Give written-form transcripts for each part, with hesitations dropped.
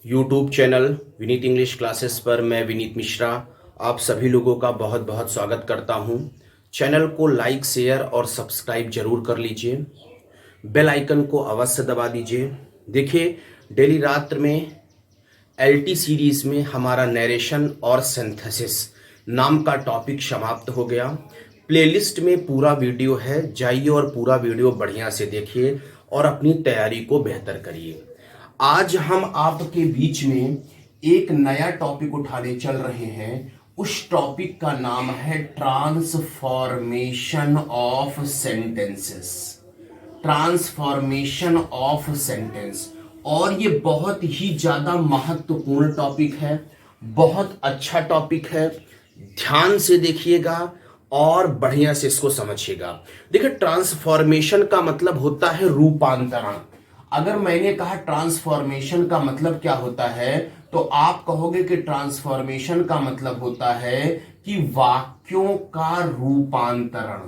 YouTube channel Vineet English classes पर मैं विनीत मिश्रा आप सभी लोगों का बहुत बहुत स्वागत करता हूं। चैनल को लाइक शेयर और सब्सक्राइब जरूर कर लीजिए। बेल आइकन को अवश्य दबा दीजिए। देखिए, डेली रात में एलटी सीरीज में हमारा नरेशन और सिंथेसिस नाम का टॉपिक समाप्त हो गया। प्लेलिस्ट में पूरा वीडियो है, जाइए और पूरा वीडियो बढ़िया से देखिए और अपनी तैयारी को बेहतर करिए। आज हम आपके बीच में एक नया टॉपिक उठाने चल रहे हैं। उस टॉपिक का नाम है transformation of sentences. Transformation of sentence, और ये बहुत ही ज्यादा महत्वपूर्ण टॉपिक है, बहुत अच्छा टॉपिक है। ध्यान से देखिएगा और बढ़िया से इसको समझिएगा। देखिए, ट्रांसफॉर्मेशन का मतलब होता है रूपांतरण। अगर मैंने कहा ट्रांसफॉर्मेशन का मतलब क्या होता है, तो आप कहोगे कि ट्रांसफॉर्मेशन का मतलब होता है कि वाक्यों का रूपांतरण।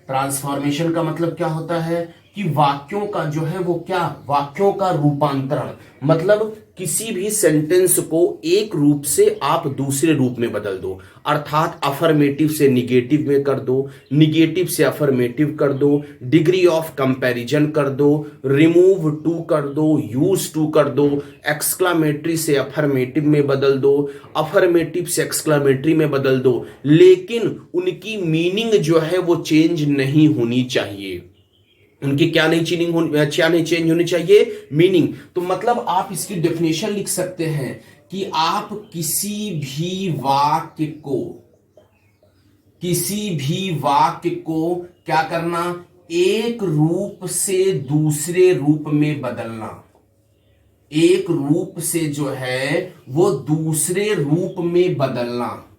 ट्रांसफॉर्मेशन का मतलब क्या होता है कि वाक्यों का जो है वो क्या, वाक्यों का रूपांतरण। मतलब किसी भी सेंटेंस को एक रूप से आप दूसरे रूप में बदल दो, अर्थात अफर्मेटिव से निगेटिव में कर दो, निगेटिव से अफर्मेटिव कर दो, डिग्री ऑफ कंपैरिजन कर दो, रिमूव टू कर दो, यूज टू कर दो, एक्सक्लामेटरी से अफर्मेटिव में बदल दो, अफर्मेटिव से एक्सक्लामेटरी में बदल दो, लेकिन उनकी मीनिंग जो है वो चेंज नहीं होनी चाहिए। उनकी क्या नहीं चेंज होनी चाहिए, मीनिंग। तो मतलब आप इसकी डेफिनेशन लिख सकते हैं कि आप किसी भी वाक्य को क्या करना, एक रूप से दूसरे रूप में बदलना। एक रूप से जो है वो दूसरे रूप में बदलना,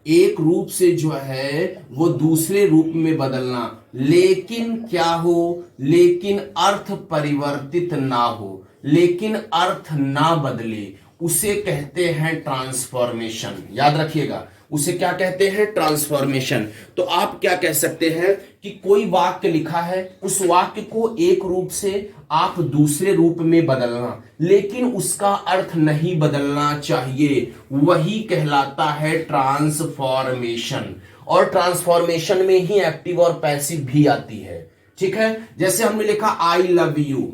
एक रूप से जो है वो दूसरे रूप में बदलना, लेकिन क्या हो, लेकिन अर्थ परिवर्तित ना हो, लेकिन अर्थ ना बदले, उसे कहते हैं ट्रांसफॉर्मेशन। याद रखिएगा, उसे क्या कहते हैं, ट्रांसफॉर्मेशन। तो आप क्या कह सकते हैं कि कोई वाक्य लिखा है, उस वाक्य को एक रूप से आप दूसरे रूप में बदलना, लेकिन उसका अर्थ नहीं बदलना चाहिए, वही कहलाता है ट्रांसफॉर्मेशन। और ट्रांसफॉर्मेशन में ही एक्टिव और पैसिव भी आती है। ठीक है, जैसे हमने लिखा आई लव यू,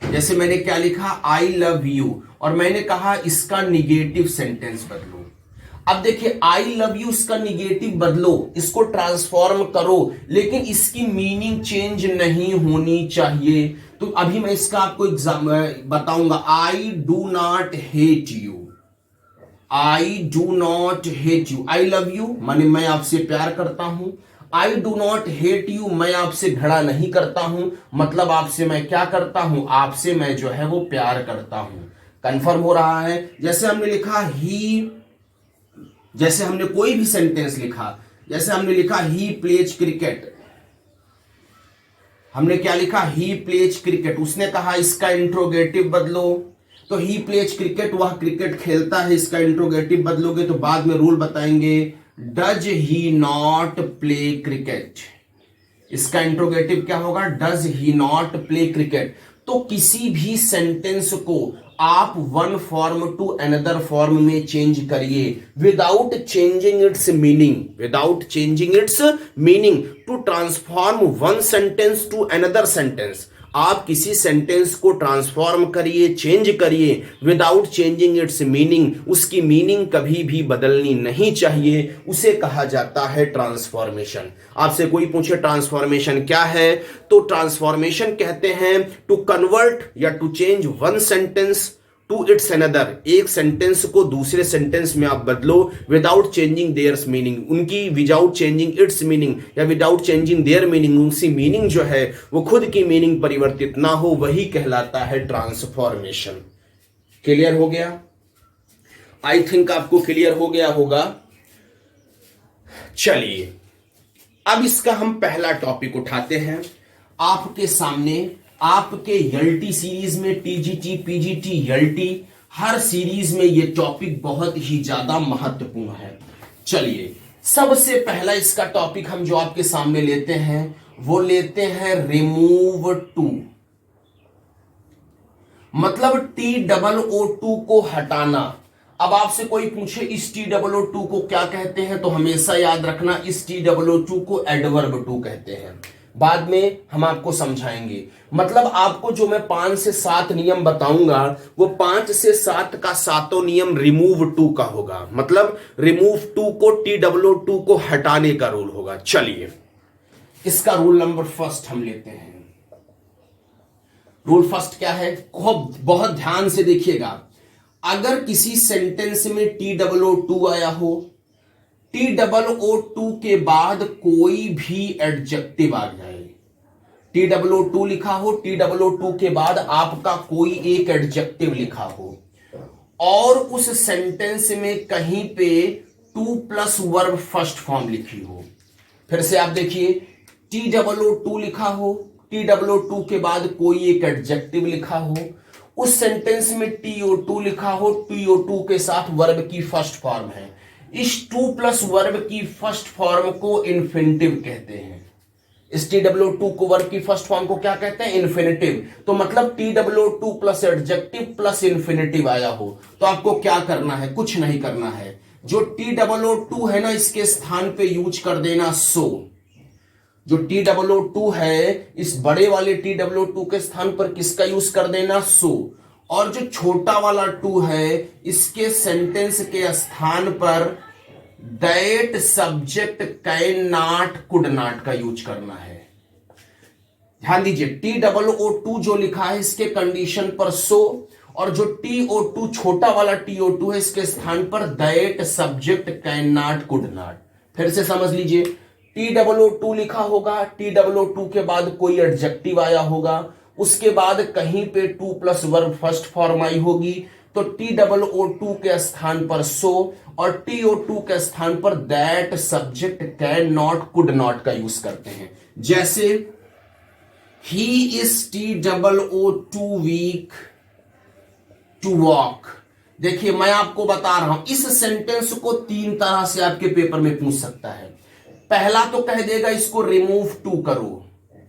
जैसे मैंने क्या लिखा, आई लव यू, और मैंने कहा इसका निगेटिव सेंटेंस बदलो। अब देखिए, आई लव यू इसका निगेटिव बदलो, इसको ट्रांसफॉर्म करो, लेकिन इसकी मीनिंग चेंज नहीं होनी चाहिए। तो अभी मैं इसका आपको एग्जाम बताऊंगा। I do not hate you, I do not hate you. I love you माने मैं आपसे प्यार करता हूं। I do not hate you, मैं आपसे घृणा नहीं करता हूं, मतलब आपसे मैं क्या करता हूं, आपसे मैं जो है वो प्यार करता हूं। कंफर्म हो रहा है। जैसे हमने लिखा ही, जैसे हमने कोई भी सेंटेंस लिखा, जैसे हमने लिखा ही प्लेज क्रिकेट, हमने क्या लिखा, ही प्लेज क्रिकेट, उसने कहा इसका इंट्रोगेटिव बदलो, तो ही प्लेज क्रिकेट, वह क्रिकेट खेलता है, इसका इंट्रोगेटिव बदलोगे तो बाद में रूल बताएंगे। Does he not play cricket, इसका इंट्रोगेटिव क्या होगा, does he not play cricket. तो किसी भी सेंटेंस को आप one form to another form में चेंज करिए without changing its meaning, without changing its meaning, to transform one sentence to another sentence. आप किसी सेंटेंस को ट्रांसफॉर्म करिए, चेंज करिए विदाउट चेंजिंग इट्स मीनिंग, उसकी मीनिंग कभी भी बदलनी नहीं चाहिए, उसे कहा जाता है ट्रांसफॉर्मेशन। आपसे कोई पूछे ट्रांसफॉर्मेशन क्या है, तो ट्रांसफॉर्मेशन कहते हैं टू कन्वर्ट या to change one sentence to its another, एक सेंटेंस को दूसरे सेंटेंस में आप बदलो विदाउट चेंजिंग देयर्स मीनिंग, उनकी विदाउट चेंजिंग इट्स मीनिंग या विदाउट चेंजिंग देयर मीनिंग, उनकी मीनिंग जो है वो खुद की मीनिंग परिवर्तित ना हो, वही कहलाता है ट्रांसफॉर्मेशन। क्लियर हो गया? आई थिंक आपको क्लियर हो गया होगा। चलिए, अब इसका हम पहला टॉपिक उठाते हैं। आपके सामने आपके एलटी सीरीज में, टीजीटी, पीजीटी, एलटी, हर सीरीज में ये टॉपिक बहुत ही ज्यादा महत्वपूर्ण है। चलिए, सबसे पहला इसका टॉपिक हम जो आपके सामने लेते हैं वो लेते हैं रिमूव टू। मतलब TOO2 को हटाना। अब आपसे कोई पूछे इस TOO2 को क्या कहते हैं, तो हमेशा याद रखना इस TOO2 को एडवर्ब टू कहते हैं। बाद में हम आपको समझाएंगे। मतलब आपको जो मैं 5 से 7 नियम बताऊंगा वो 5 से 7 का सातों नियम रिमूव टू का होगा। मतलब रिमूव टू को TOO2 को हटाने का रूल होगा। चलिए इसका रूल नंबर फर्स्ट हम लेते हैं। रूल फर्स्ट क्या है, बहुत ध्यान से देखिएगा। अगर किसी सेंटेंस में TOO2 आया हो, TOO2 के बाद कोई भी एडजेक्टिव आ जाए, TOO2 लिखा हो, TOO2 के बाद आपका कोई एक एडजेक्टिव लिखा हो और उस सेंटेंस में कहीं पे too plus verb first form लिखी हो। फिर से आप देखिए, TOO2 लिखा हो, TOO2 के बाद कोई एक एडजेक्टिव लिखा हो, उस सेंटेंस में TO2 लिखा हो, TO2 के साथ वर्ब की फर्स्ट फॉर्म है। इस टू प्लस वर्ब की फर्स्ट फॉर्म को इन्फिनिटिव कहते हैं। इस TOO2 को वर्ब की फर्स्ट फॉर्म को क्या कहते हैं, इन्फिनिटिव। तो मतलब TOO2 plus adjective plus infinitive आया हो तो आपको क्या करना है, कुछ नहीं करना है। जो TOO2 है ना, इसके स्थान पे यूज कर देना सो। जो TOO2 है इस बड़े वाले TOO2 के स्थान पर किसका यूज कर देना, सो। और जो छोटा वाला टू है इसके सेंटेंस के स्थान पर that subject can not could not का यूज करना है। ध्यान दीजिए, TOO2 जो लिखा है इसके कंडीशन पर सो, और जो TO2 छोटा वाला TO2 है इसके स्थान पर that subject can not could not. फिर से समझ लीजिए, TOO2 लिखा होगा, TOO2 के बाद कोई एडजेक्टिव आया होगा, उसके बाद कहीं पे too plus verb first form आई होगी, तो TOO2 के स्थान पर सो और TO2 के स्थान पर that subject can not could not का यूज करते हैं। जैसे he is TOO2 weak to walk. देखिए मैं आपको बता रहा हूं, इस सेंटेंस को 3 तरह से आपके पेपर में पूछ सकता है। पहला तो कह देगा इसको रिमूव टू करो,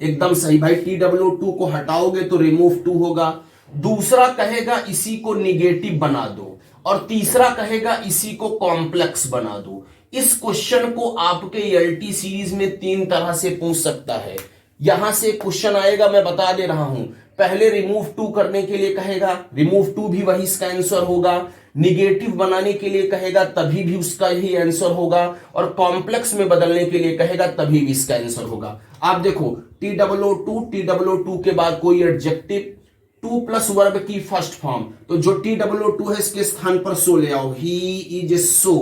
एकदम सही भाई, TOO2 को हटाओगे तो रिमूव टू होगा। दूसरा कहेगा इसी को निगेटिव बना दो, और तीसरा कहेगा इसी को कॉम्प्लेक्स बना दो। इस क्वेश्चन को आपके LT सीरीज में 3 तरह से पूछ सकता है। यहां से क्वेश्चन आएगा, मैं बता दे रहा हूं। पहले रिमूव टू करने के लिए कहेगा, रिमूव टू भी वही इसका आंसर होगा। निगेटिव बनाने के लिए कहेगा तभी भी उसका ही आंसर होगा, और कॉम्प्लेक्स में बदलने के लिए कहेगा तभी भी इसका आंसर होगा। आप देखो, TOO2 के बाद कोई एडजेक्टिव, टू प्लस वर्ब की फर्स्ट फॉर्म, तो जो TOO2 है इसके स्थान पर सो ले आओ, ही इज सो,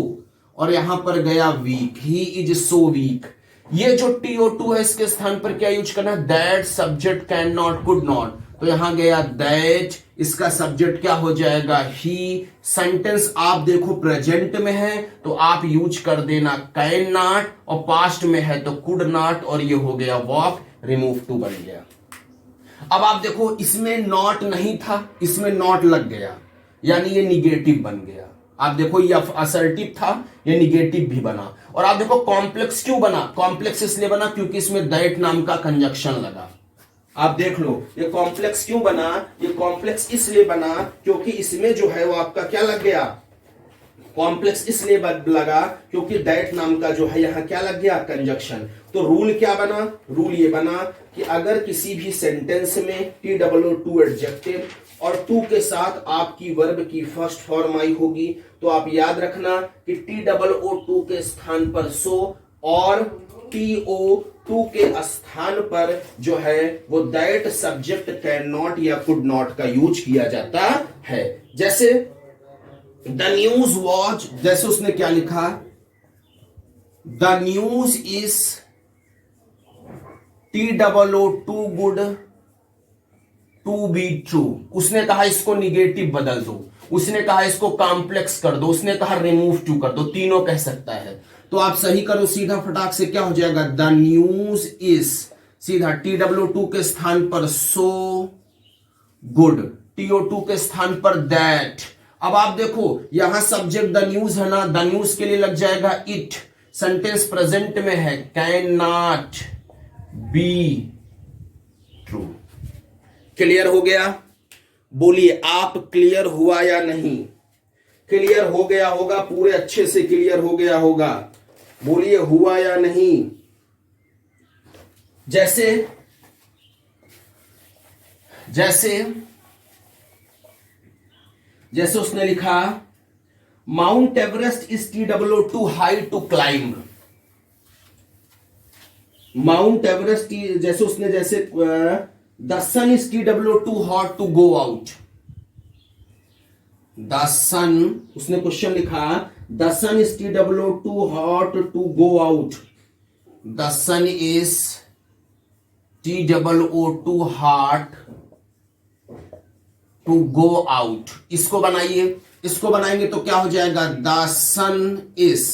और यहां पर गया weak, he is so weak. ये जो TO2 है इसके स्थान पर क्या यूज करना, that subject can not could not, तो यहां गया दैट, इसका सब्जेक्ट क्या हो जाएगा, ही। सेंटेंस आप देखो प्रेजेंट में है तो आप यूज कर देना कैन नॉट, और पास्ट में है तो कुड नॉट, और ये हो गया वॉक, रिमूव टू बन गया। अब आप देखो इसमें नॉट नहीं था, इसमें नॉट लग गया, यानी ये निगेटिव बन गया। आप देखो ये असर्टिव था, ये निगेटिव भी बना। और आप देखो कॉम्प्लेक्स क्यों बना, कॉम्प्लेक्स इसलिए बना क्योंकि इसमें दैट नाम का कंजक्शन लगा। आप देख लो ये कॉम्प्लेक्स क्यों बना, ये कॉम्प्लेक्स इसलिए बना क्योंकि इसमें जो है वो आपका क्या लग गया, कॉम्प्लेक्स इसलिए लगा क्योंकि दैट नाम का जो है यहां क्या लग गया, कंजक्शन। तो रूल क्या बना, रूल ये बना कि अगर किसी भी सेंटेंस में TOO2 एडजेक्टिव और टू के साथ आपकी वर्ब की फर्स्ट फॉर्म आई होगी, तो आप याद रखना कि TOO2 के स्थान पर सो और TO2 के स्थान पर जो है वो दैट सब्जेक्ट कैन नॉट या कुड नॉट का यूज किया जाता है। जैसे द न्यूज वॉज, जैसे उसने क्या लिखा, the news is TOO2 good to be true. उसने कहा इसको निगेटिव बदल दो, उसने कहा इसको कॉम्प्लेक्स कर दो, उसने कहा रिमूव टू कर दो, तीनों कह सकता है। तो आप सही करो सीधा फटाक से, क्या हो जाएगा, द न्यूज इज, सीधा TOO2 के स्थान पर सो गुड, TO2 के स्थान पर दैट। अब आप देखो यहां सब्जेक्ट द न्यूज है ना, द न्यूज के लिए लग जाएगा इट, सेंटेंस प्रेजेंट में है, can not be true. Clear हो गया। बोलिए आप क्लियर हुआ या नहीं? क्लियर हो गया होगा, पूरे अच्छे से क्लियर हो गया होगा। बोलिए हुआ या नहीं? जैसे जैसे जैसे उसने लिखा Mount Everest is TWO2 high to climb. Mount Everest, जैसे उसने the sun is TWO2 hot to go out. The sun, उसने क्वेश्चन लिखा the sun is TWO2 hot to go out. The sun is TWO2 hot to go out. इसको बनाइए, इसको बनाएंगे तो क्या हो जाएगा? द सन इज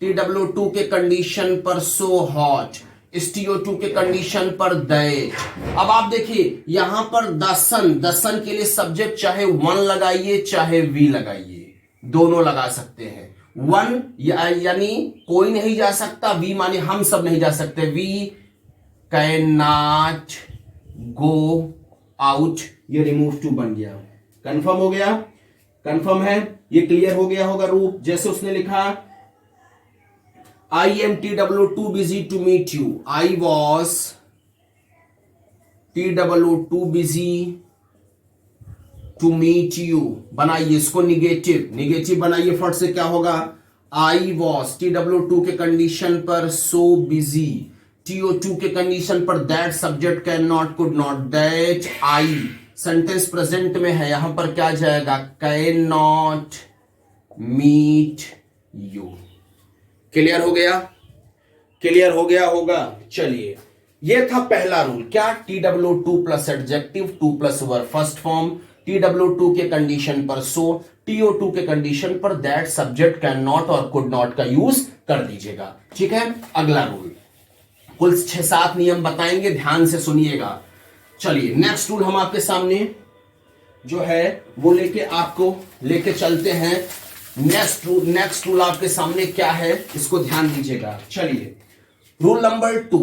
TWO2 के कंडीशन पर सो हॉट, STO2 के कंडीशन पर दैट। अब आप देखिए यहां पर द सन के लिए सब्जेक्ट चाहे वन लगाइए चाहे वी लगाइए, दोनों लगा सकते हैं। वन यानी कोई नहीं जा सकता, वी माने हम सब नहीं जा सकते। We can not go out, ये रिमूव टू बन गया। कंफर्म हो गया? कंफर्म है? ये क्लियर हो गया होगा रूप। जैसे उसने लिखा I am TWO2 busy to meet you. I was TWO2 busy to meet you। बनाइए इसको निगेटिव, निगेटिव बनाइए फट से। क्या होगा? I was TWO2 के कंडीशन पर so busy, TO2 के कंडीशन पर that subject can not could not, that I sentence present में है, यहां पर क्या जाएगा? Can not meet you. Clear हो गया? क्लियर हो गया होगा। चलिए ये था पहला रूल। क्या? TWO2 plus adjective, 2 plus verb first form, TWO2 के कंडीशन पर सो, TO2 के कंडीशन पर दैट सब्जेक्ट कैन नॉट और कुड नॉट का यूज कर दीजिएगा। ठीक है, अगला रूल। कुल 6-7 नियम बताएंगे, ध्यान से सुनिएगा। चलिए नेक्स्ट रूल हम आपके सामने जो है वो लेके चलते हैं। नेक्स्ट रूल आपके सामने क्या है, इसको ध्यान दीजिएगा। चलिए रूल नंबर 2,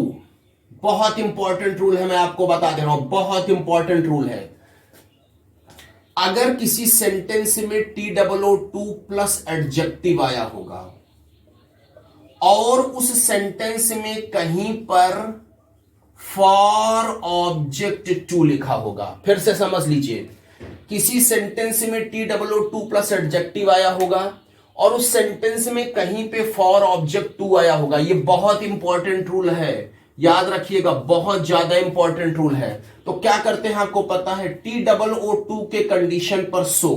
बहुत इंपॉर्टेंट रूल है, मैं आपको बता दे रहा हूं, बहुत इंपॉर्टेंट रूल है। अगर किसी सेंटेंस में TWO2 प्लस एडजेक्टिव आया होगा और उस सेंटेंस में कहीं पर फॉर ऑब्जेक्ट टू लिखा होगा, फिर से समझ लीजिए, किसी सेंटेंस में TWO2 प्लस एडजेक्टिव आया होगा और उस सेंटेंस में कहीं पे फॉर ऑब्जेक्ट टू आया होगा। ये बहुत इंपॉर्टेंट रूल है, याद रखिएगा, बहुत ज्यादा इंपॉर्टेंट रूल है। तो क्या करते हैं आपको पता है? TWO2 के कंडीशन पर सो,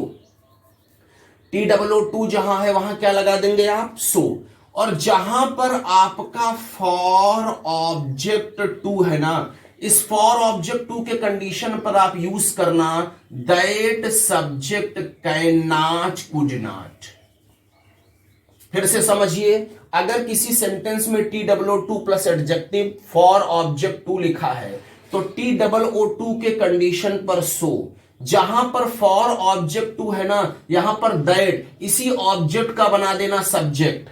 TWO2 जहां है वहां क्या लगा देंगे आप? सो। और जहां पर आपका फॉर ऑब्जेक्ट टू है ना, इस फॉर ऑब्जेक्ट टू के कंडीशन पर आप यूज करना that subject can not could not. फिर से समझिए, अगर किसी सेंटेंस में TWO2 plus adjective for object to लिखा है तो TWO2 के कंडीशन पर सो, जहां पर फॉर ऑब्जेक्ट टू है ना, यहां पर दैट, इसी ऑब्जेक्ट का बना देना सब्जेक्ट।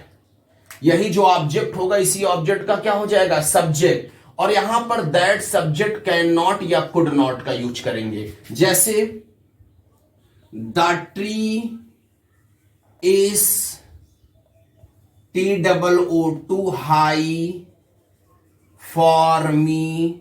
यही जो ऑब्जेक्ट होगा इसी ऑब्जेक्ट का क्या हो जाएगा? सब्जेक्ट। और यहां पर दैट सब्जेक्ट कैन नॉट या कुड नॉट का यूज करेंगे। जैसे the tree is TWO2 high for me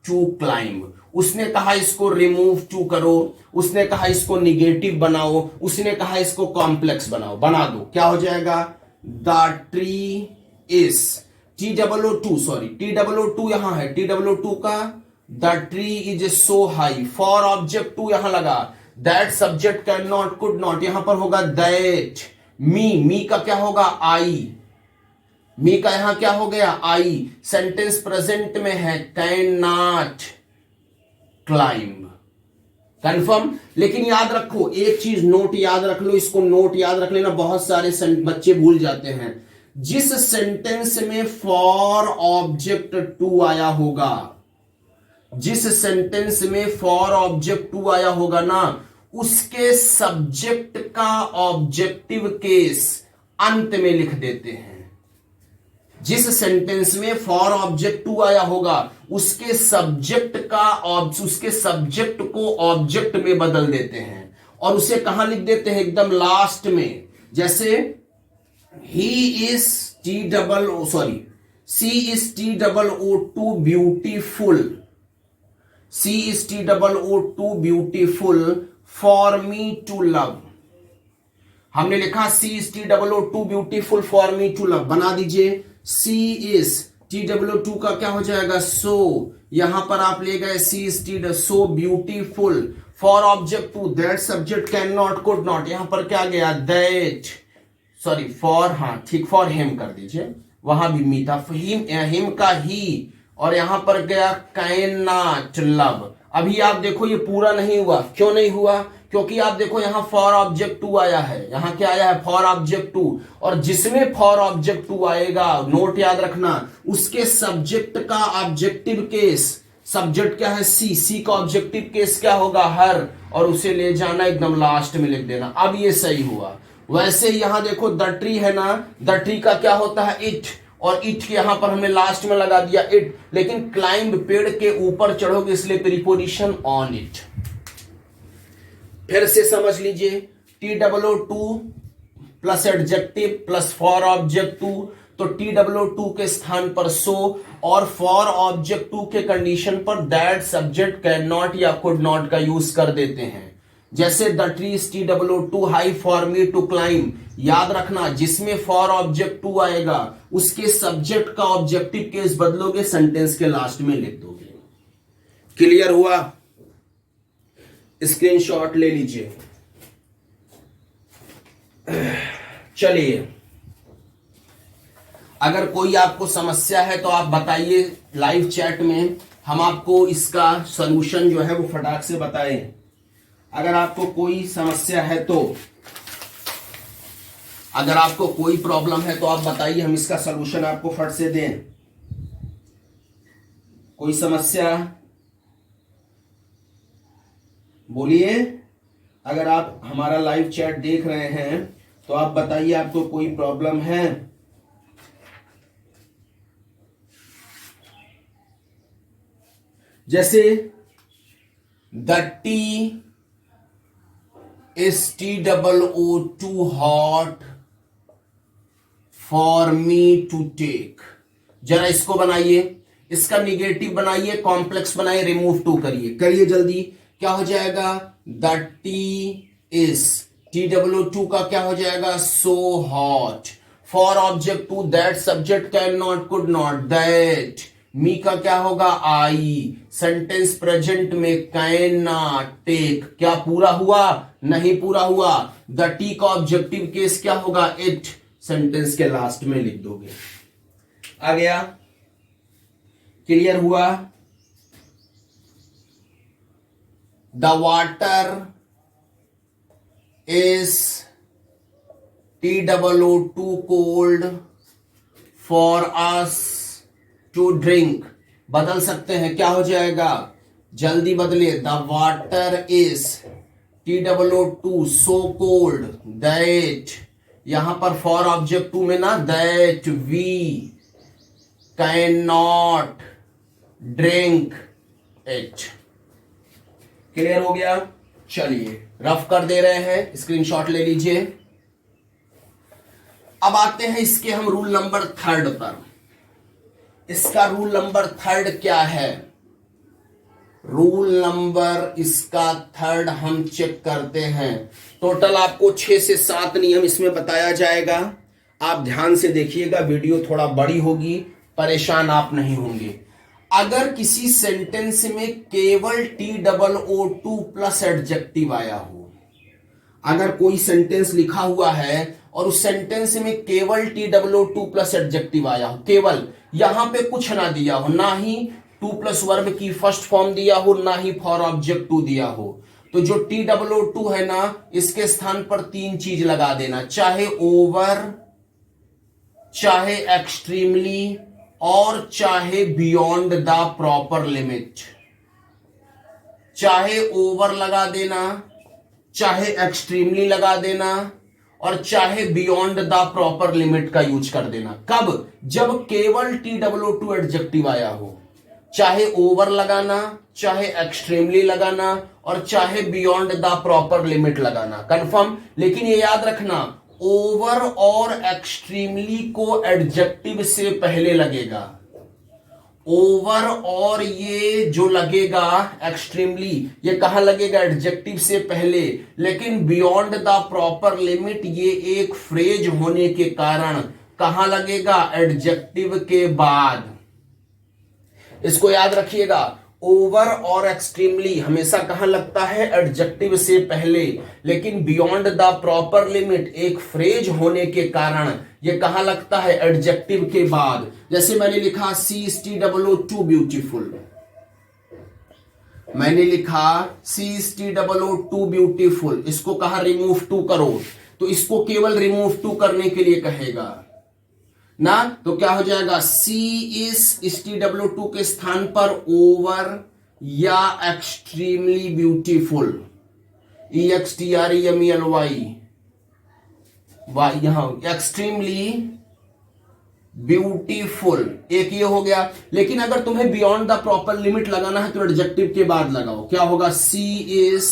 to climb. उसने कहा इसको रिमूव टू करो, उसने कहा इसको निगेटिव बनाओ, उसने कहा इसको कॉम्प्लेक्स बनाओ, बना दो। क्या हो जाएगा? द ट्री इज TWO2 यहां है, TWO2 का the tree is so high, for object to यहां लगा, that subject can not could not, यहां पर होगा दैट। मी का क्या होगा? आई। मी का यहां क्या हो गया? आई। सेंटेंस प्रेजेंट में है, कैन नॉट क्लाइंब। कंफर्म? लेकिन याद रखो एक चीज, नोट याद रख लो, इसको नोट याद रख लेना, बहुत सारे बच्चे भूल जाते हैं। जिस सेंटेंस में फॉर ऑब्जेक्ट टू आया होगा, जिस सेंटेंस में फॉर ऑब्जेक्ट टू आया होगा ना, उसके सब्जेक्ट का ऑब्जेक्टिव केस अंत में लिख देते हैं। जिस सेंटेंस में फॉर ऑब्जेक्ट टू आया होगा उसके सब्जेक्ट को ऑब्जेक्ट में बदल देते हैं और उसे कहां लिख देते हैं, एकदम लास्ट में। जैसे she is TOO beautiful, she is TOO beautiful for me to love. हमने लिखा she is TOO beautiful for me to love, बना दीजिए सी इज TOO का क्या हो जाएगा, सो, यहां पर आप ले गए she is so beautiful for object to, that subject can not could not, यहां पर क्या गया दैट, सॉरी फॉर, हाँ ठीक, फॉर हिम कर दीजिए, वहां भी मी था, हिम का ही, और यहां पर गया कैन नॉट लव। अभी आप देखो ये पूरा नहीं हुआ, क्यों नहीं हुआ, क्योंकि आप देखो यहां फॉर ऑब्जेक्ट टू आया है, यहां क्या आया है, फॉर ऑब्जेक्ट टू, और जिसमें फॉर ऑब्जेक्ट टू आएगा, नोट याद रखना, उसके सब्जेक्ट का ऑब्जेक्टिव केस, सब्जेक्ट क्या है सी का ऑब्जेक्टिव केस क्या होगा, हर, और उसे ले जाना एकदम लास्ट में लिख देना। अब ये सही हुआ। वैसे यहां देखो द ट्री है ना, द ट्री का क्या होता है, इट, और इट के यहां पर हमने लास्ट में लगा दिया इट, लेकिन क्लाइंब, पेड़ के ऊपर चढ़ोगे इसलिए प्रीपोजिशन ऑन इट। फिर से समझ लीजिए, TOO plus adjective plus for object to, तो TOO के स्थान पर सो, और फॉर ऑब्जेक्ट टू के कंडीशन पर दैट सब्जेक्ट कैन नॉट या कुड नॉट का यूज कर देते हैं। जैसे the tree is TOO high for me to climb, याद रखना जिसमें फॉर ऑब्जेक्ट टू आएगा उसके सब्जेक्ट का ऑब्जेक्टिव केस बदलोगे, सेंटेंस के लास्ट में लिख दोगे। क्लियर हुआ? स्क्रीनशॉट ले लीजिए। चलिए, अगर कोई आपको समस्या है तो आप बताइए लाइव चैट में, हम आपको इसका सलूशन जो है वो फटाक से बताएं। अगर आपको कोई समस्या है तो, अगर आपको कोई प्रॉब्लम है तो आप बताइए, हम इसका सलूशन आपको फट से दें। कोई समस्या बोलिए। अगर आप हमारा लाइव चैट देख रहे हैं तो आप बताइए आपको कोई प्रॉब्लम है। जैसे the tea is TOO too hot for me to take. जरा इसको बनाइए, इसका निगेटिव बनाइए, कॉम्प्लेक्स बनाइए, रिमूव टू करिए जल्दी। क्या हो जाएगा, द टी इज TOO का क्या हो जाएगा, so hot, for object to that subject can not could not, that, me का क्या होगा, आई, सेंटेंस प्रेजेंट में कैन नॉट टेक, क्या पूरा हुआ, नहीं पूरा हुआ। द टी का ऑब्जेक्टिव केस क्या होगा, इट, सेंटेंस के लास्ट में लिख दोगे। आ गया? क्लियर हुआ? The water is TOO too cold for us to drink, बदल सकते हैं, क्या हो जाएगा, जल्दी बदले, the water is TOO so cold that, यहां पर फॉर ऑब्जेक्ट टू में ना, that we can not drink it. Clear हो गया? चलिए रफ कर दे रहे हैं, स्क्रीनशॉट ले लीजिए। अब आते हैं इसके हम रूल नंबर 3 पर। इसका रूल नंबर 3 क्या है? रूल नंबर इसका 3 हम चेक करते हैं। टोटल आपको 6 से 7 नियम इसमें बताया जाएगा। आप ध्यान से देखिएगा, वीडियो थोड़ा बड़ी होगी, परेशान आप नहीं होंगे। अगर किसी सेंटेंस में केवल TOO प्लस एडजेक्टिव आया हो, अगर कोई सेंटेंस लिखा हुआ है और उस सेंटेंस में केवल TOO प्लस एडजेक्टिव आया हो, केवल, यहां पे कुछ ना दिया हो, ना ही टू प्लस वर्ब की फर्स्ट फॉर्म दिया हो, ना ही फॉर ऑब्जेक्ट टू दिया हो, तो जो TOO है ना, इसके स्थान पर 3 चीज लगा देना, चाहे ओवर, चाहे एक्सट्रीमली, और चाहे बियॉन्ड द प्रॉपर लिमिट। चाहे ओवर लगा देना, चाहे एक्सट्रीमली लगा देना, और चाहे बियॉन्ड द प्रॉपर लिमिट का यूज कर देना। कब? जब केवल TW2 एडजेक्टिव आया हो, चाहे ओवर लगाना, चाहे एक्सट्रीमली लगाना, और चाहे बियॉन्ड द प्रॉपर लिमिट लगाना। कंफर्म? लेकिन ये याद रखना, ओवर और एक्सट्रीमली को एडजेक्टिव से पहले लगेगा। ओवर और ये जो लगेगा एक्सट्रीमली, ये कहां लगेगा? एडजेक्टिव से पहले। लेकिन बियॉन्ड द प्रॉपर लिमिट ये एक फ्रेज होने के कारण कहां लगेगा? एडजेक्टिव के बाद। इसको याद रखिएगा, ओवर और एक्सट्रीमली हमेशा कहां लगता है? एडजेक्टिव से पहले। लेकिन बियॉन्ड द प्रॉपर लिमिट एक फ्रेज होने के कारण ये कहां लगता है? एडजेक्टिव के बाद। जैसे मैंने लिखा सी इज TW2 ब्यूटीफुल, मैंने लिखा सी इज TW2 ब्यूटीफुल, इसको कहा रिमूव टू करो, तो इसको केवल रिमूव टू करने के लिए कहेगा ना, तो क्या हो जाएगा? सी इज TW2 के स्थान पर ओवर या एक्सट्रीमली ब्यूटीफुल, EXTREMELY, यहां एक्सट्रीमली ब्यूटीफुल, एक ये हो गया। लेकिन अगर तुम्हें बियॉन्ड द प्रॉपर लिमिट लगाना है तो एडजेक्टिव के बाद लगाओ। क्या होगा? She is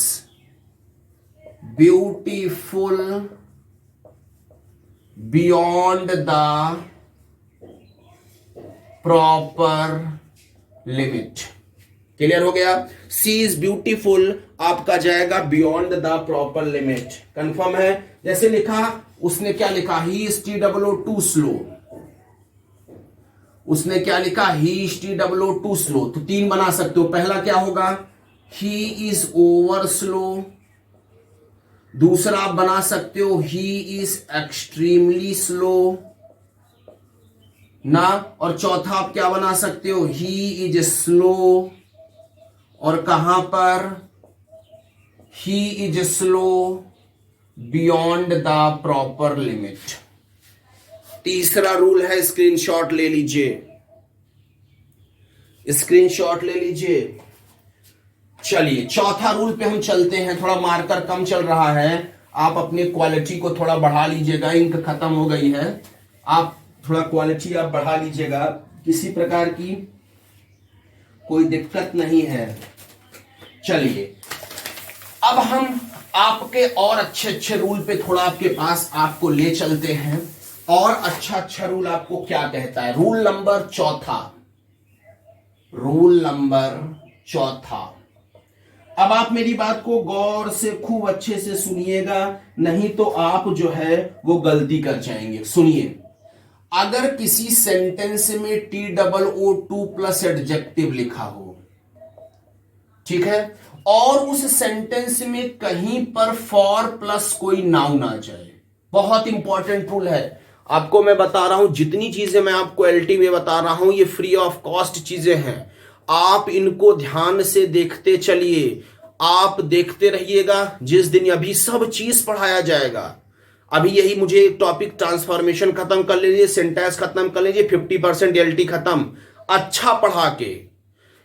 beautiful beyond the proper limit. Clear हो गया? सी इज ब्यूटीफुल आपका जाएगा beyond the proper limit. Confirm है? जैसे लिखा, उसने क्या लिखा? ही इज TW2 स्लो, उसने क्या लिखा? ही इज TW2 स्लो, तो 3 बना सकते हो। पहला क्या होगा? He is over slow. दूसरा आप बना सकते हो ही इज एक्सट्रीमली स्लो ना, और चौथा आप क्या बना सकते हो? ही इज स्लो, और कहां पर? He is slow beyond the proper limit. तीसरा रूल है, स्क्रीनशॉट ले लीजिए, स्क्रीनशॉट ले लीजिए। चलिए चौथा रूल पे हम चलते हैं। थोड़ा मार्कर कम चल रहा है, आप अपनी क्वालिटी को थोड़ा बढ़ा लीजिएगा, इंक खत्म हो गई है, आप थोड़ा क्वालिटी आप बढ़ा लीजिएगा, किसी प्रकार की कोई दिक्कत नहीं है। चलिए अब हम आपके और अच्छे अच्छे रूल पे थोड़ा आपके पास आपको ले चलते हैं। और अच्छा रूल आपको क्या कहता है? रूल नंबर चौथा, रूल नंबर चौथा। अब आप मेरी बात को गौर से खूब अच्छे से सुनिएगा, नहीं तो आप जो है वो गलती कर जाएंगे। सुनिए, अगर किसी सेंटेंस में TOO2 प्लस एडजेक्टिव लिखा हो, ठीक है, और उस सेंटेंस में कहीं पर फॉर प्लस कोई नाउन आ जाए, बहुत इंपॉर्टेंट रूल है। आपको मैं बता रहा हूं, जितनी चीजें मैं आपको LT में बता रहा हूं ये फ्री ऑफ कॉस्ट चीजें हैं, आप इनको ध्यान से देखते चलिए, आप देखते रहिएगा। जिस दिन अभी सब चीज पढ़ाया जाएगा, अभी यही मुझे टॉपिक ट्रांसफॉर्मेशन खत्म कर लीजिए, सिंटैक्स खत्म कर लीजिए, 50% LT खत्म, अच्छा पढ़ा के।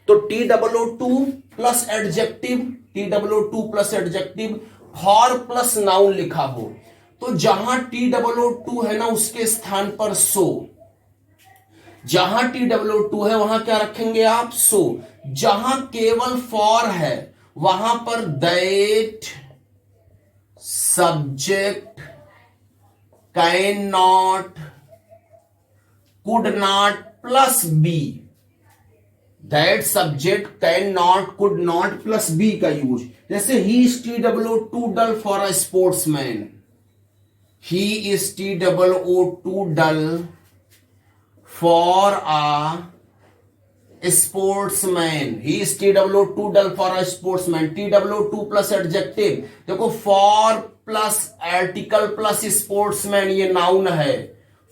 तो TOO2 plus adjective, TOO2 plus adjective, for plus noun लिखा हो, तो जहां TOO2 है ना उसके स्थान पर सो, जहां TOO2 है वहां क्या रखेंगे आप? सो। जहां केवल फॉर है वहां पर that subject can not could not plus be, that subject can not could not plus be का यूज। जैसे he is TOO2 dull for a sportsman, he is TOO2 dull for a sportsman, he is TOO2 dull for a sportsman. TOO2 plus adjective, देखो for plus article plus sportsman, ये noun है,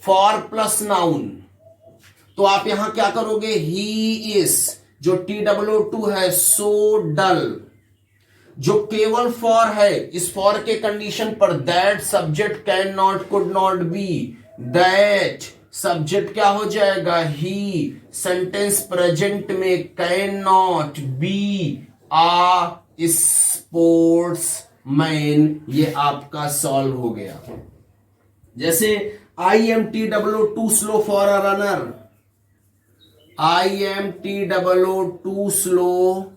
for plus noun, तो आप यहां क्या करोगे? He is, जो TOO2 है, सो डल, जो केवल फॉर है, इस फॉर के कंडीशन पर that subject can not could not be, that subject क्या हो जाएगा? ही, सेंटेंस प्रेजेंट में can not be a sportsman, ये आपका सॉल्व हो गया। जैसे I am T W too slow for a runner, I am T W too slow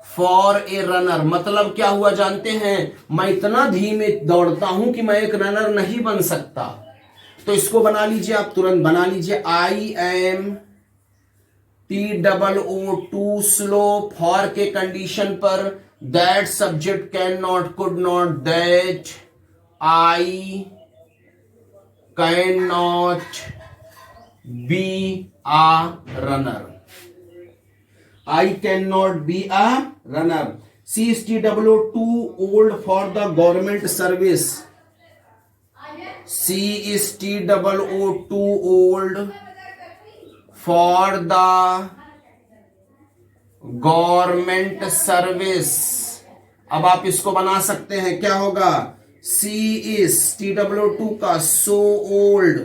for a runner, मतलब क्या हुआ जानते हैं, मैं इतना धीमे दौड़ता हूं कि मैं एक रनर नहीं बन सकता। तो इसको बना लीजिए, आप तुरंत बना लीजिए, I am T double O too slow for के कंडीशन पर that subject can not, could not, that I can not be a runner, I cannot be a runner. C is TW too old for the government service. C is TWO too old for the government service. अब आप इसको बना सकते हैं, क्या होगा, C is TW2 का so old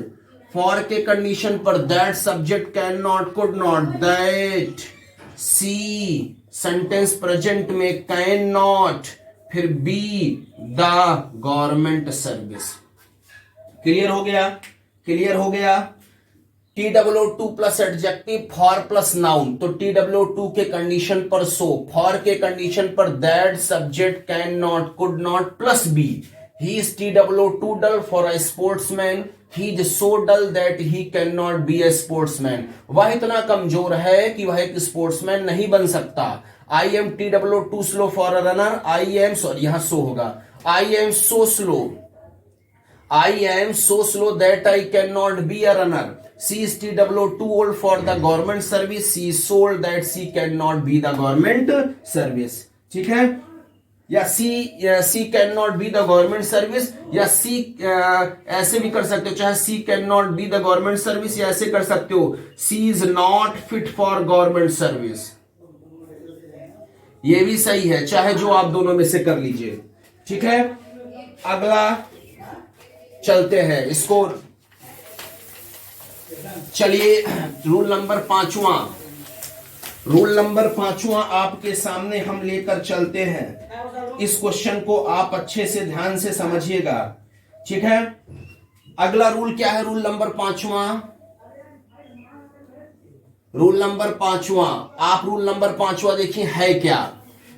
for के कंडीशन पर that subject cannot, could not, that सी सेंटेंस प्रेजेंट में कैन नॉट, फिर be the government service. Clear हो गया, क्लियर हो गया। T W too plus adjective, for plus noun, तो टी डब्ल्यू टू के कंडीशन पर सो, फॉर के कंडीशन पर that subject can not, could not plus be. He is T W too dull for a sportsman, he is so dull that he can not B A sportsman, वह इतना कमजोर है कि वह एक sportsman नहीं बन सकता। I am T W too slow for a runner, I am, sorry यहां सो होगा, I am so slow, I am so slow that I can not be a runner. She is T W too old for the government service, she is so old that she can not be the government service. ठीक है, या she can not be the government service, या she ऐसे भी कर सकते हो, चाहे she can not be the government service, या ऐसे कर सकते हो she is not fit for government service, ये भी सही है, चाहे जो आप दोनों में से कर लीजिए। ठीक है, अगला चलते हैं इसको, चलिए रूल नंबर पांचवा, रूल नंबर पांचवा आपके सामने हम लेकर चलते हैं। इस क्वेश्चन को आप अच्छे से ध्यान से समझिएगा। ठीक है, अगला रूल क्या है, रूल नंबर पांचवा, रूल नंबर पांचवा, आप रूल नंबर पांचवा देखिए है क्या।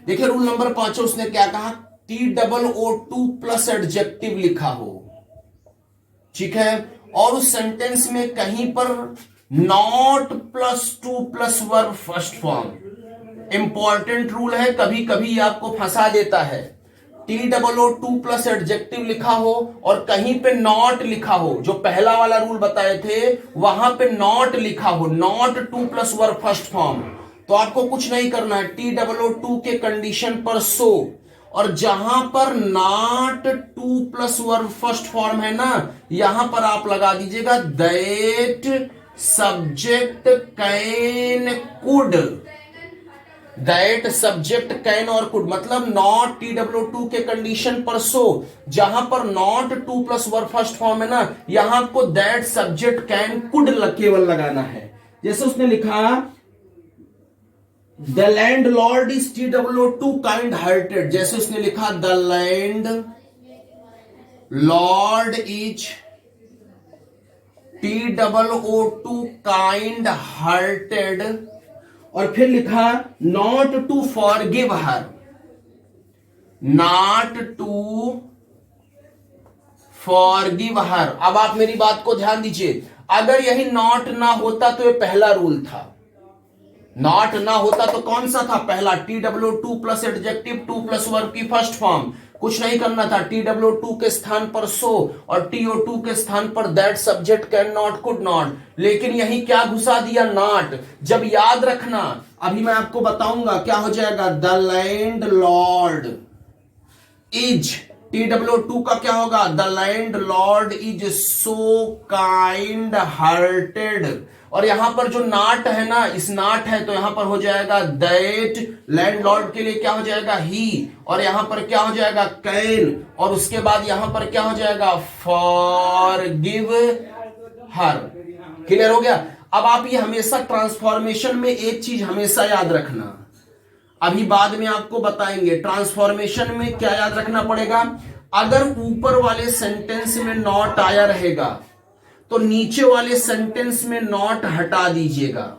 देखिए रूल नंबर पांचवा उसने क्या कहा, T double O too plus adjective लिखा हो, ठीक है, और उस सेंटेंस में कहीं पर not plus to plus verb first form. Important rule है, कभी कभी आपको फंसा देता है। T double O too plus adjective लिखा हो और कहीं पे नॉट लिखा हो, जो पहला वाला रूल बताए थे वहां पे नॉट लिखा हो, not to plus verb first form, तो आपको कुछ नहीं करना है, टी डबल ओ टू के कंडीशन पर सो, और जहां पर not to plus verb first form है ना, यहां पर आप लगा दीजिएगा that subject can could, that subject can और कुड, मतलब नॉट टी डब्ल्यू टू के कंडीशन पर सो, जहां पर not to plus verb first form है ना, यहां आपको दैट सब्जेक्ट कैन कुड केवल लगाना है। जैसे उसने लिखा the landlord is T W too kind hearted, जैसे उसने लिखा the landlord is T double O too kind hearted, और फिर लिखा not to forgive her, not to forgive her. अब आप मेरी बात को ध्यान दीजिए, अगर यही नॉट ना होता तो ये पहला रूल था, नॉट ना होता तो कौन सा था पहला, T W too plus adjective to plus verb की फर्स्ट फॉर्म, कुछ नहीं करना था, टी डब्ल्यू टू के स्थान पर सो और टी ओ टू के स्थान पर that subject can not could not, लेकिन यही क्या घुसा दिया, नॉट। जब याद रखना, अभी मैं आपको बताऊंगा क्या हो जाएगा, the landlord is, T W to का क्या होगा, the landlord is so kind hearted, और यहां पर जो नाट है ना, इस नाट है तो यहां पर हो जाएगा दैट, लैंड लॉर्ड के लिए क्या हो जाएगा ही, और यहां पर क्या हो जाएगा कैन, और उसके बाद यहां पर क्या हो जाएगा फॉरगिव हर। क्लियर हो गया। अब आप ये हमेशा ट्रांसफॉर्मेशन में एक चीज हमेशा याद रखना, अभी बाद में आपको बताएंगे ट्रांसफॉर्मेशन में क्या याद रखना पड़ेगा, अगर ऊपर वाले सेंटेंस में नॉट आया रहेगा तो नीचे वाले सेंटेंस में नॉट हटा दीजिएगा,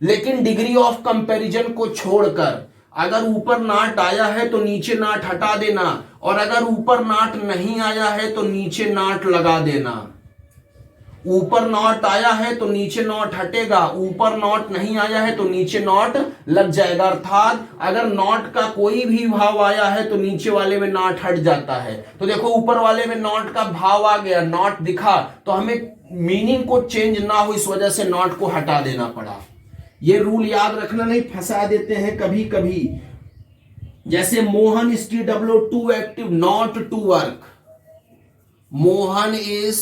लेकिन डिग्री ऑफ कंपैरिजन को छोड़कर अगर ऊपर नाट आया है तो नीचे नाट हटा देना, और अगर ऊपर नाट नहीं आया है तो नीचे नाट लगा देना। ऊपर नॉट आया है तो नीचे नॉट हटेगा, ऊपर नॉट नहीं आया है तो नीचे नॉट लग जाएगा। अर्थात अगर नॉट का कोई भी भाव आया है तो नीचे वाले में नॉट हट जाता है। तो देखो ऊपर वाले में नॉट का भाव आ गया, नॉट दिखा, तो हमें मीनिंग को चेंज ना हो इस वजह से नॉट को हटा देना पड़ा। ये रूल याद रखना, नहीं फंसा देते हैं कभी कभी। जैसे Mohan is TWO2 active not to work, Mohan is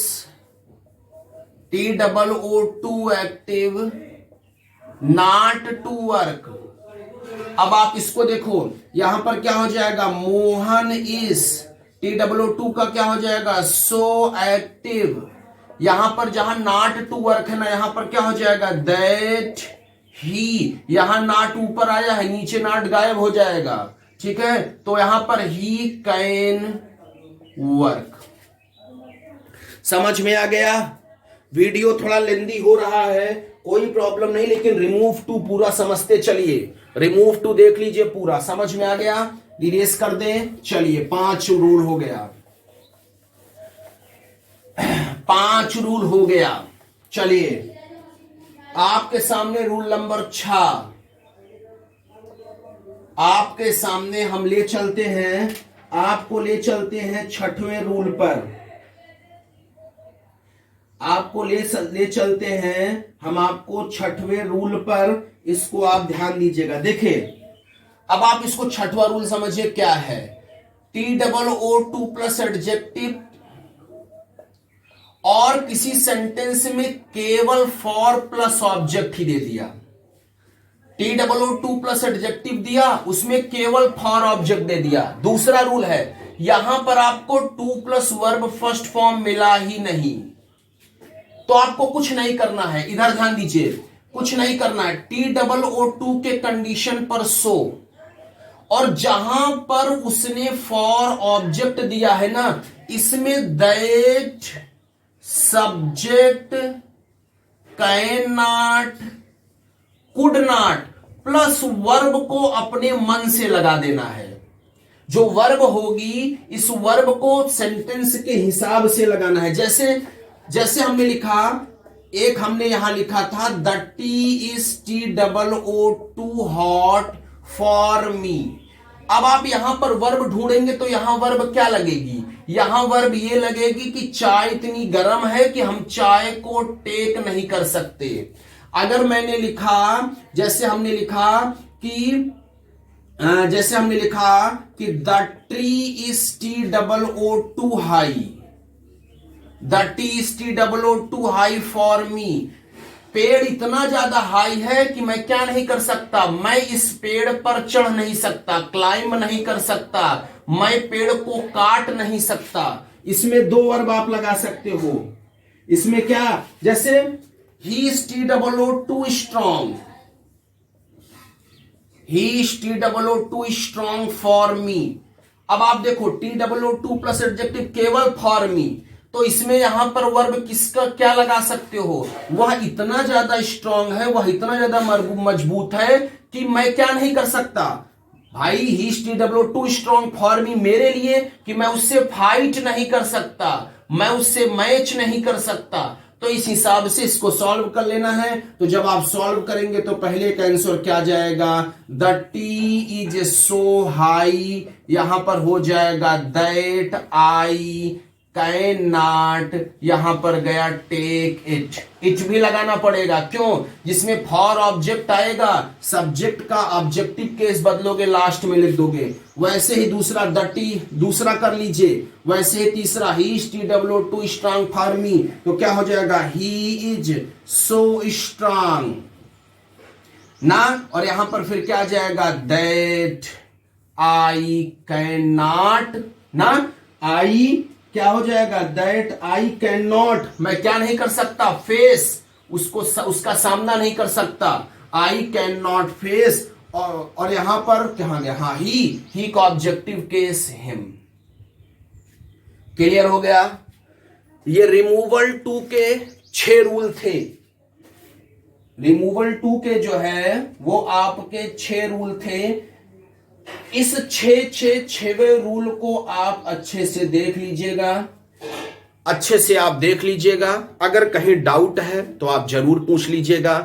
TWO2 active not to work. अब आप इसको देखो, यहां पर क्या हो जाएगा, मोहन इज TWO2 का क्या हो जाएगा, सो एक्टिव। यहां पर जहां नॉट टू वर्क है ना, यहां पर क्या हो जाएगा, दैट ही। यहां नॉट ऊपर आया है, नीचे नॉट गायब हो जाएगा, ठीक है। तो यहां पर ही कैन वर्क। समझ में आ गया? वीडियो थोड़ा लेंदी हो रहा है, कोई प्रॉब्लम नहीं, लेकिन रिमूव टू पूरा समझते चलिए। रिमूव टू देख लीजिए पूरा, समझ में आ गया? इरेज कर दें। चलिए 5 रूल हो गया, 5 रूल हो गया। चलिए आपके सामने रूल नंबर 6, आपके सामने हम ले चलते हैं, आपको ले चलते हैं 6वें रूल पर। आपको ले चलते हैं हम आपको 6वें रूल पर। इसको आप ध्यान दीजिएगा। देखिए अब आप इसको 6वां रूल समझिए क्या है। TWO2 प्लस एडजेक्टिव और किसी सेंटेंस में केवल फॉर प्लस ऑब्जेक्ट ही दे दिया। TWO2 प्लस एडजेक्टिव दिया, उसमें केवल फॉर ऑब्जेक्ट दे दिया। दूसरा रूल है, यहां पर आपको 2 प्लस वर्ब फर्स्ट फॉर्म मिला ही नहीं, तो आपको कुछ नहीं करना है। इधर ध्यान दीजिए, कुछ नहीं करना है। TWO2 के कंडीशन पर सो, और जहां पर उसने फॉर ऑब्जेक्ट दिया है ना, इसमें that subject can not could not plus verb को अपने मन से लगा देना है। जो वर्ब होगी इस वर्ब को सेंटेंस के हिसाब से लगाना है। जैसे हमने लिखा, एक हमने यहां लिखा था the tea is TWO2 hot for मी। अब आप यहां पर वर्ब ढूंढेंगे तो यहां वर्ब क्या लगेगी, यहां वर्ब ये लगेगी कि चाय इतनी गर्म है कि हम चाय को टेक नहीं कर सकते। अगर मैंने लिखा, जैसे हमने लिखा कि the tree is TWO2 high, the tea is TWO2 high for मी। पेड़ इतना ज्यादा हाई है कि मैं क्या नहीं कर सकता, मैं इस पेड़ पर चढ़ नहीं सकता, क्लाइंब नहीं कर सकता, मैं पेड़ को काट नहीं सकता। इसमें 2 वर्ब आप लगा सकते हो। इसमें क्या, जैसे he is TWO2 strong, he is TWO2 strong for me. अब आप देखो TWO2 प्लस एडजेक्टिव केवल फॉर मी, तो इसमें यहां पर वर्ब किसका क्या लगा सकते हो, वह इतना ज्यादा स्ट्रांग है, वह इतना ज्यादा मजबूत है कि मैं क्या नहीं कर सकता भाई। He is TWO2 strong for me मेरे लिए, कि मैं उससे फाइट नहीं कर सकता, मैं उससे मैच नहीं कर सकता। तो इस हिसाब से इसको सॉल्व कर लेना है। तो जब आप सॉल्व करेंगे तो पहले का आंसर क्या जाएगा, the tea is so high, यहां पर हो जाएगा दैट आई कैन नॉट, यहां पर गया टेक इट। इट भी लगाना पड़ेगा, क्यों, जिसमें फॉर ऑब्जेक्ट आएगा, सब्जेक्ट का ऑब्जेक्टिव केस बदलोगे, लास्ट में लिख दोगे। वैसे ही दूसरा द टी दूसरा कर लीजिए, वैसे ही तीसरा he is TWO2 strong for me, तो क्या हो जाएगा, ही इज सो स्ट्रांग ना, और यहां पर फिर क्या आ जाएगा, दैट आई कैन नॉट ना, आई क्या हो जाएगा, दैट आई कैन नॉट, मैं क्या नहीं कर सकता, फेस उसको, उसका सामना नहीं कर सकता, आई कैन नॉट फेस। और यहां पर क्या गया, हाँ ही का ऑब्जेक्टिव केस हिम। क्लियर हो गया? ये रिमूवल 2 के 6 रूल थे। रिमूवल 2 के जो है वो आपके 6 रूल थे। इस 6वें रूल को आप अच्छे से देख लीजिएगा, अच्छे से आप देख लीजिएगा। अगर कहीं डाउट है तो आप जरूर पूछ लीजिएगा,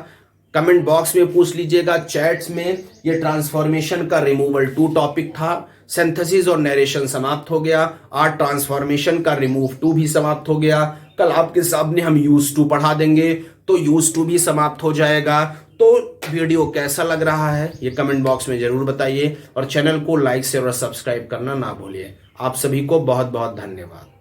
कमेंट बॉक्स में पूछ लीजिएगा, चैट्स में। ये ट्रांसफॉर्मेशन का रिमूवल 2 टॉपिक था। सिंथेसिस और नरेशन समाप्त हो गया। आज ट्रांसफॉर्मेशन का रिमूव 2 भी समाप्त हो गया। कल आपके सामने हम यूज 2 पढ़ा देंगे, तो यूज 2 भी समाप्त हो जाएगा। तो वीडियो कैसा लग रहा है ये कमेंट बॉक्स में जरूर बताइए, और चैनल को लाइक शेयर और सब्सक्राइब करना ना भूलिए। आप सभी को बहुत बहुत धन्यवाद।